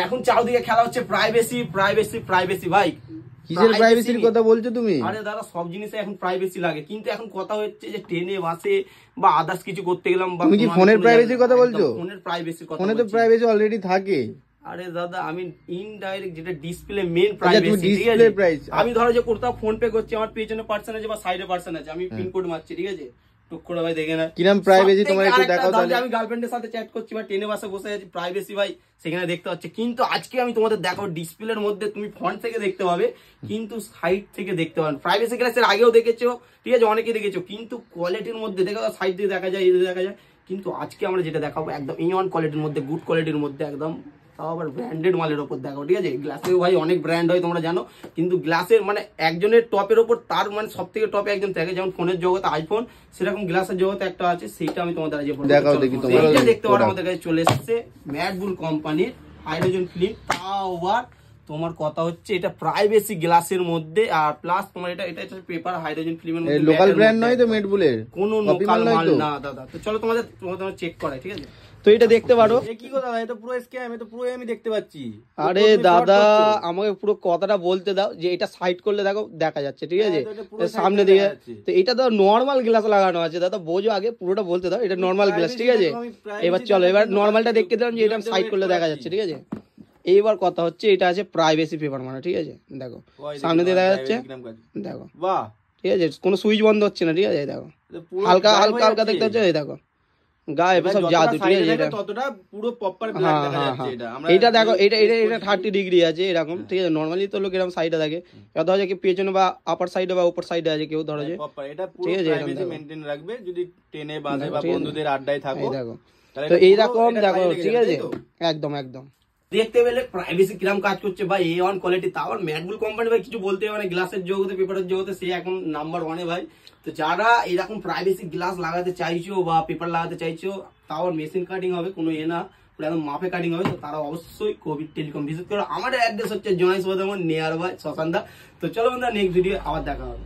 এখন চারদিকে খেলা হচ্ছে প্রাইভেসি প্রাইভেসি প্রাইভেসি। ভাই কিসের প্রাইভেসির কথা বলছো তুমি? আরে দাদা সব জিনিসে এখন প্রাইভেসি লাগে, কিন্তু এখন কথা হচ্ছে যে ট্রেনে বাসে বা আদার্স কিছু করতে গেলাম বা তুমি কি ফোনের প্রাইভেসির কথা বলছো? ফোনের প্রাইভেসির কথা। ফোনে তো প্রাইভেসি অলরেডি থাকে। আরে দাদা আমি ইনডাইরেক্ট যেটা ডিসপ্লে মেইন প্রাইভেসি, ঠিক আছে? আমি ধরো যে কোথাও ফোন পে করছি, আমার পেছনে পার্সন আছে বা সাইডে পার্সন আছে, আমি পিন কোড মারছি, ঠিক আছে? টুক করে ভাই দেখে না কিরকম প্রাইভেসি তোমার একটু দেখাও তাহলে। আমি গার্লফ্রেন্ডের সাথে চ্যাট করছি বা ট্রেনে বাসে বসে আছি, প্রাইভেসি ভাই সেখানে দেখতে পাচ্ছে। কিন্তু আজকে আমি তোমাদের দেখাবো ডিসপ্লের মধ্যে তুমি ফ্রন্ট থেকে দেখতে পাবে কিন্তু সাইড থেকে দেখতে পাবে। প্রাইভেসি গ্লাসের আগেও দেখেছো, ঠিক আছে, অনেকে দেখেছো, কিন্তু কোয়ালিটির মধ্যে দেখা যায় সাইড দিয়ে দেখা যায়, এই দেখা যায়। কিন্তু আজকে আমরা যেটা দেখাবো একদম A1 কোয়ালিটির মধ্যে, গুড কোয়ালিটির মধ্যে, একদম তাও আবার ব্র্যান্ডেড মালের ওপর দেখাবো, ঠিক আছে? গ্লাসের ভাই অনেক ব্র্যান্ড হয় তোমরা জানো, কিন্তু গ্লাসের মানে একজনের টপের ওপর তার মানে সব থেকে টপে একজন থাকে, যেমন ফোনের জগতে আইফোন, সেরকম গ্লাসের জগতে একটা আছে, সেইটা আমি তোমাদের আজকে দেখাও দেখি। এইটা দেখতে পারো আমাদের কাছে চলে এসেছে ম্যাট বুল কোম্পানির হাইড্রোজেন ফিল্ম। তাও আবার তোমার কথা হচ্ছে এটা প্রাইভেসি গ্লাসের মধ্যে, আর প্লাস তোমার এটা হচ্ছে পেপার হাইড্রোজেন ফিল্মের মধ্যে। লোকাল ব্র্যান্ড নয় তো ম্যাট বুলের, কোনো লোকাল মাল না দাদা। তো চলো তোমাদের চেক করাই, ঠিক আছে? তো এটা দেখতে পারো। কি কথা ভাই, এটা পুরো স্ক্যাম, এটা পুরো আমি দেখতে পাচ্ছি। আরে দাদা আমাকে পুরো কথাটা বলতে দাও, যে এটা সাইড করলে দেখো দেখা যাচ্ছে, ঠিক আছে? সামনে দিকে তো এটা তো নরমাল গ্লাস লাগানো আছে দাদা, বোঝো আগে পুরোটা বলতে দাও। এটা নরমাল গ্লাস, ঠিক আছে? এবার চলো এবার নরমালটা দেখতে দাও যে এটা সাইড করলে দেখা যাচ্ছে, ঠিক আছে? এইবার কথা হচ্ছে এটা আছে প্রাইভেসি পেপার মানে, ঠিক আছে? দেখো সামনে দিয়ে দেখা যাচ্ছে, দেখো বাহ, ঠিক আছে? কোনো সুইচ বন্ধ হচ্ছে না, ঠিক আছে? দেখো হালকা হালকা হালকা দেখতে হচ্ছে, এই দেখো গায়ে সব জাদু, ঠিক আছে? এটা ততটা পুরো প্রপার ব্ল্যাক দেখা যাচ্ছে। এটা দেখো এটা 30 ডিগ্রি আছে এরকম, ঠিক আছে? নরমালি তো লোক এরকম সাইডে থাকে, এবার ধরো যে পেছনে বা আপার সাইডে বা উপর সাইডে আছে কেউ, ধরো যে এটা পুরো প্রাইভেসি মেইনটেইন রাখবে যদি ট্রেনে বাসে বা বন্ধুদের আড্ডায় থাকো। দেখো তো এইরকম দেখো, ঠিক আছে? একদম একদম দেখতে পেলে প্রাইভেসি কিরকম কাজ করছে ভাই। A1 কোয়ালিটি, তাও ম্যাট বুল কোম্পানি ভাই কিছু বলতে হবে, মানে গ্লাসের জগতে পেপারের জগতে সে এখন নাম্বার 1-এ ভাই। তো যারা এরকম প্রাইভেসি গ্লাস লাগাতে চাইছো বা পেপার লাগাতে চাইছো, তাও মেশিন কাটিং হবে, কোনো না একদম মাপে কাটিং হবে, তো তারা অবশ্যই কোভিড টেলিকম ভিজিট করো। আমাদের অ্যাড্রেস হচ্ছে জয়স বর্ধমান নিয়ার বাই শ্মশানদা। তো চলো বন্ধুরা নেক্সট ভিডিও আবার দেখা হবে।